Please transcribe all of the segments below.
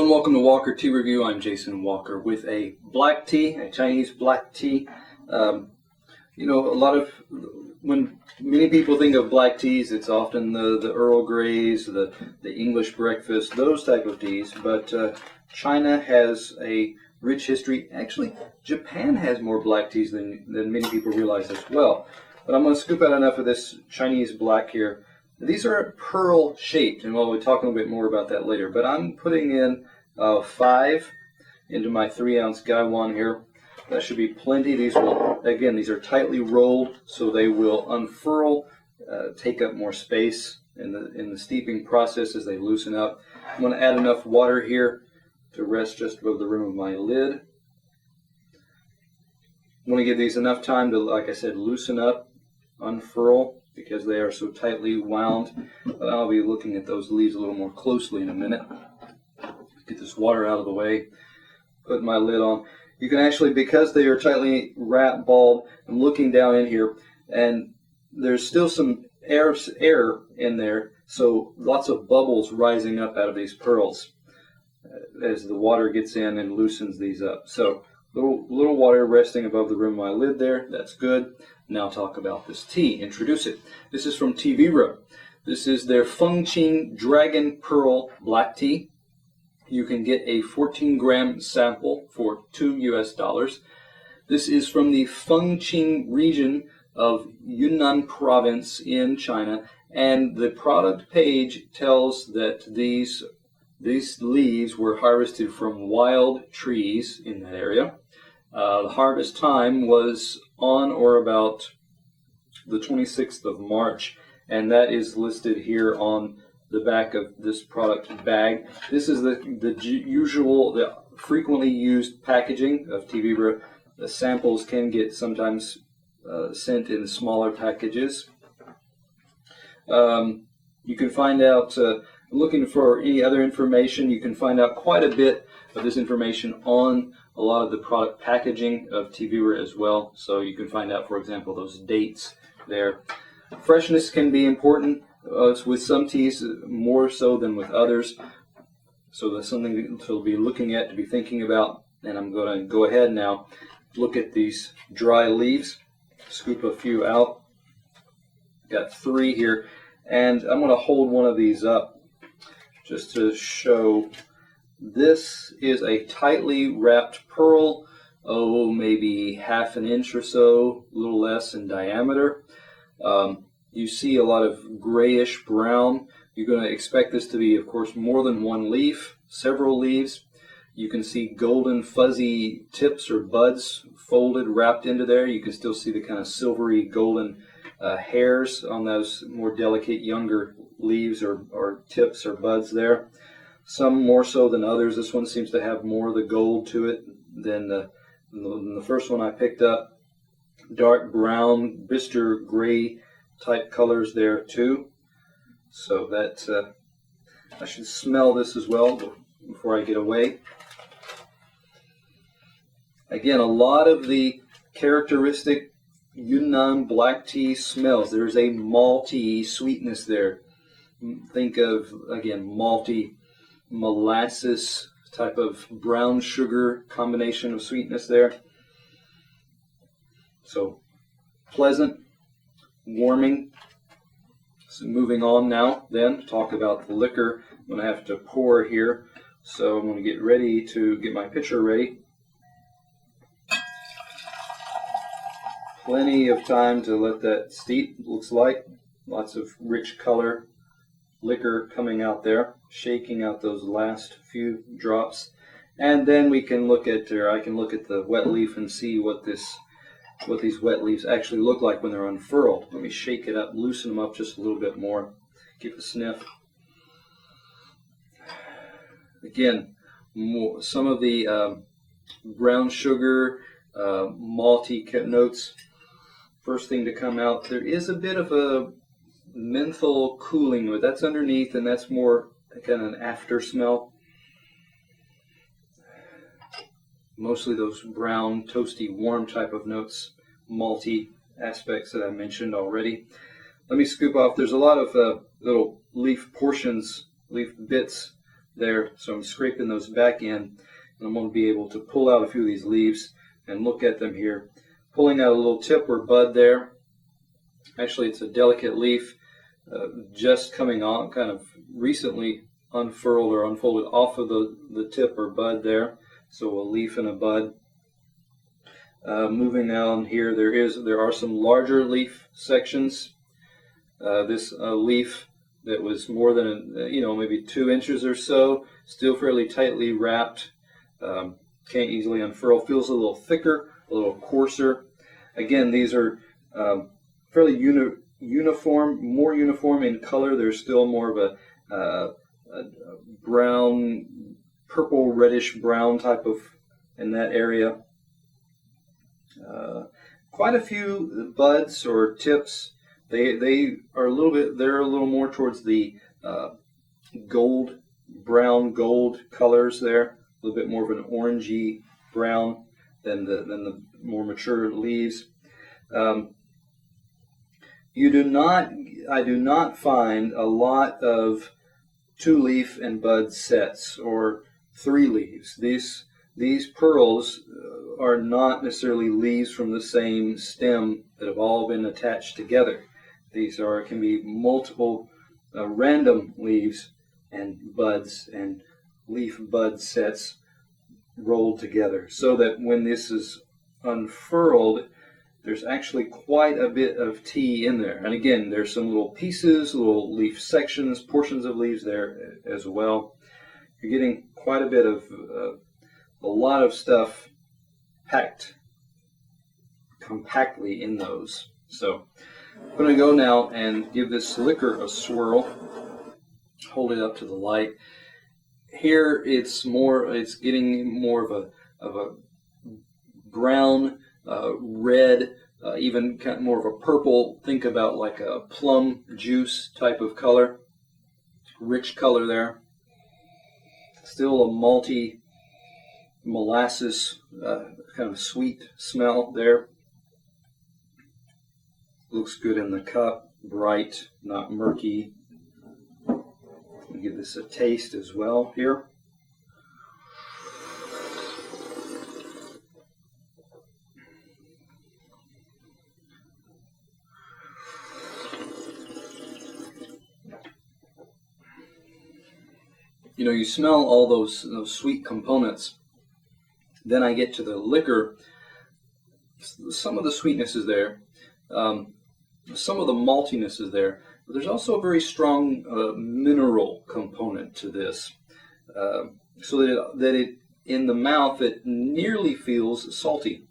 Hello and welcome to Walker Tea Review. I'm Jason Walker with a black tea, a Chinese black tea. When many people think of black teas, it's often the Earl Greys, the English breakfast, those type of teas. But China has a rich history. Actually, Japan has more black teas than many people realize as well. But I'm going to scoop out enough of this Chinese black here. These are pearl shaped, and we'll be talking a bit more about that later. But I'm putting in 5 into my 3-ounce gaiwan here. That should be plenty. These are tightly rolled, so they will unfurl, take up more space in the steeping process as they loosen up. I'm going to add enough water here to rest just above the rim of my lid. I want to give these enough time to, like I said, loosen up, unfurl, because they are so tightly wound. But I'll be looking at those leaves a little more closely in a minute. Get this water out of the way, put my lid on. You can actually, because they are tightly balled, I'm looking down in here, and there's still some air in there, so lots of bubbles rising up out of these pearls as the water gets in and loosens these up. So little water resting above the rim of my lid there. That's good. Now talk about this tea. Introduce it. This is from Teavivre. This is their FengqingDragonPearl black tea. You can get a 14-gram sample for $2 US. This is from the Fengqing region of Yunnan province in China, and the product page tells that these leaves were harvested from wild trees in that area. The harvest time was on or about the 26th of March, and that is listed here on the back of this product bag. This is the frequently used packaging of Teavivre. The samples can get sometimes sent in smaller packages. You can find out, looking for any other information, you can find out quite a bit of this information on a lot of the product packaging of Teavivre as well. So you can find out, for example, those dates there. Freshness can be important with some teas more so than with others. So that's something to be looking at, to be thinking about. And I'm going to go ahead now, look at these dry leaves, scoop a few out. Got 3 here, and I'm going to hold one of these up just to show. This is a tightly wrapped pearl, maybe ½ an inch or so, a little less in diameter. You see a lot of grayish brown. You're going to expect this to be, of course, more than one leaf, several leaves. You can see golden fuzzy tips or buds folded, wrapped into there. You can still see the kind of silvery golden hairs on those more delicate younger leaves or tips or buds there. Some more so than others. This one seems to have more of the gold to it than the first one I picked up. Dark brown, bistre gray type colors there too. So that I should smell this as well before I get away. Again, a lot of the characteristic Yunnan black tea smells. There's a malty sweetness there. Think of, again, malty, molasses type of brown sugar combination of sweetness there. So pleasant, warming. So moving on now then, talk about the liquor. I'm going to have to pour here, so I'm going to get ready to get my pitcher ready. Plenty of time to let that steep, looks like. Lots of rich color, liquor coming out there, shaking out those last few drops. And then we can look at, or I can look at the wet leaf and see what these wet leaves actually look like when they're unfurled. Let me shake it up, loosen them up just a little bit more, give a sniff. Again, some of the brown sugar, malty notes. First thing to come out, there is a bit of a menthol cooling, but that's underneath, and that's more kind of an after smell. Mostly those brown, toasty, warm type of notes, malty aspects that I mentioned already. Let me scoop off. There's a lot of little leaf portions, leaf bits there. So I'm scraping those back in, and I'm going to be able to pull out a few of these leaves and look at them here. Pulling out a little tip or bud there. Actually, it's a delicate leaf just coming on, kind of recently unfurled or unfolded off of the tip or bud there. So a leaf and a bud. Moving on here, there are some larger leaf sections. This leaf that was more than maybe 2 inches or so, still fairly tightly wrapped. Can't easily unfurl. Feels a little thicker, a little coarser. Again, these are fairly uniform, more uniform in color. There's still more of a brown, purple, reddish brown type of in that area. Quite a few buds or tips. They are a little bit. They're a little more towards the gold, brown gold colors there. A little bit more of an orangey brown than the more mature leaves. I do not find a lot of 2-leaf and bud sets or 3 leaves. These pearls are not necessarily leaves from the same stem that have all been attached together. These can be multiple random leaves and buds and leaf bud sets rolled together, so that when this is unfurled, there's actually quite a bit of tea in there. And again, there's some little pieces, little leaf sections, portions of leaves there as well. You're getting quite a bit of a lot of stuff packed compactly in those. So I'm going to go now and give this liquor a swirl. Hold it up to the light. Here it's getting more of a brown, red, even kind of more of a purple. Think about like a plum juice type of color. Rich color there. Still a malty, molasses kind of sweet smell there. Looks good in the cup. Bright, not murky. Let me give this a taste as well here. You smell all those sweet components. Then I get to the liquor. Some of the sweetness is there. Some of the maltiness is there. But there's also a very strong mineral component to this. So that it in the mouth, it nearly feels salty.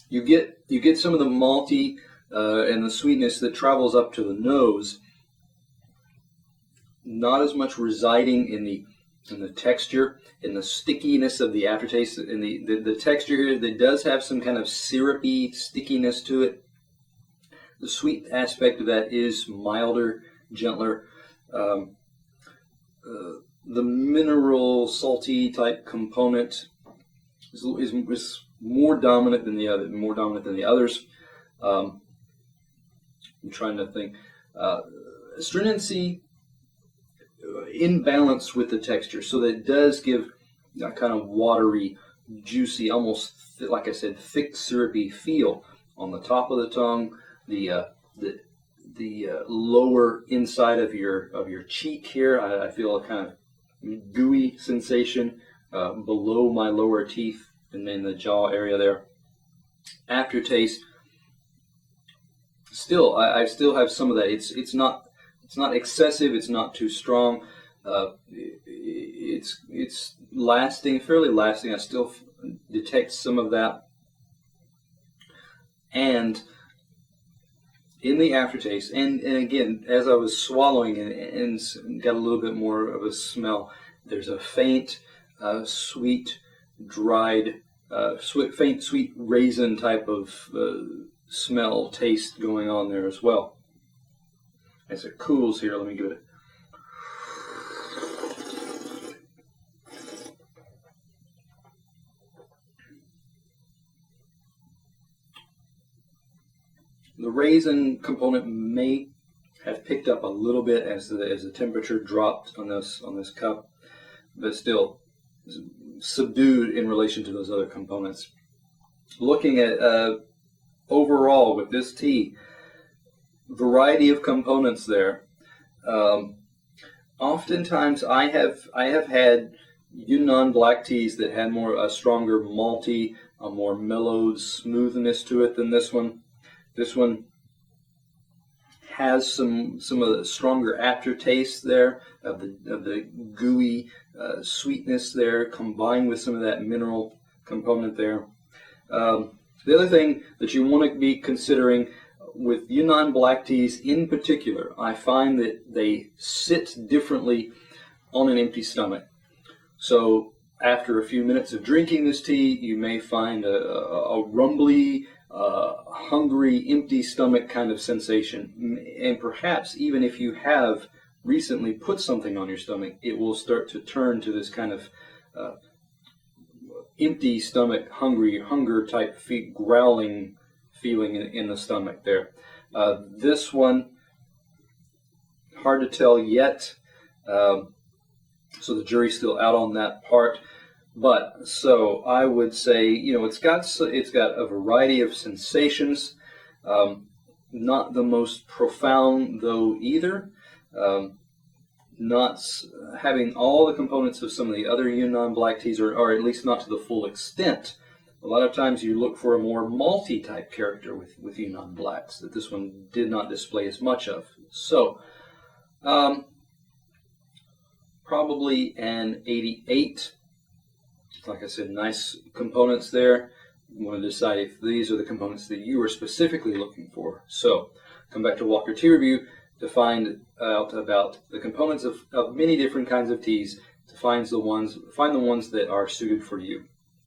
You get some of the malty and the sweetness that travels up to the nose. Not as much residing in the texture, in the stickiness of the aftertaste, in the texture here that does have some kind of syrupy stickiness to it. The sweet aspect of that is milder, gentler. The mineral, salty type component is more dominant than the others. I'm trying to think. Stringency in balance with the texture, so that it does give that kind of watery, juicy, almost like I said, thick, syrupy feel on the top of the tongue, the lower inside of your cheek here. I feel a kind of gooey sensation below my lower teeth and in the jaw area there. Aftertaste, I still have some of that. It's not excessive. It's not too strong. It's lasting, fairly lasting. I still detect some of that. And in the aftertaste, and again, as I was swallowing and got a little bit more of a smell, there's a faint, sweet, dried, faint, sweet raisin type of smell, taste going on there as well. As it cools here, let me give it. The raisin component may have picked up a little bit as the temperature dropped on this cup, but still subdued in relation to those other components. Looking at overall with this tea, variety of components there. Oftentimes I have had Yunnan black teas that had a stronger malty, a more mellowed smoothness to it than this one. This one has some of the stronger aftertaste there of the gooey sweetness there, combined with some of that mineral component there. The other thing that you want to be considering with Yunnan black teas in particular, I find that they sit differently on an empty stomach. So after a few minutes of drinking this tea, you may find a rumbly, hungry, empty stomach kind of sensation. And perhaps even if you have recently put something on your stomach, it will start to turn to this kind of empty stomach, hunger type growling feeling in the stomach there. This one, hard to tell yet. So the jury's still out on that part. But so I would say, it's got a variety of sensations. Not the most profound though either. Not having all the components of some of the other Yunnan black teas, or at least not to the full extent. A lot of times you look for a more malty type character with Yunnan blacks that this one did not display as much of. So, probably an 88. Like I said, nice components there. You want to decide if these are the components that you are specifically looking for. So, come back to Walker Tea Review to find out about the components of many different kinds of teas, to find the ones that are suited for you.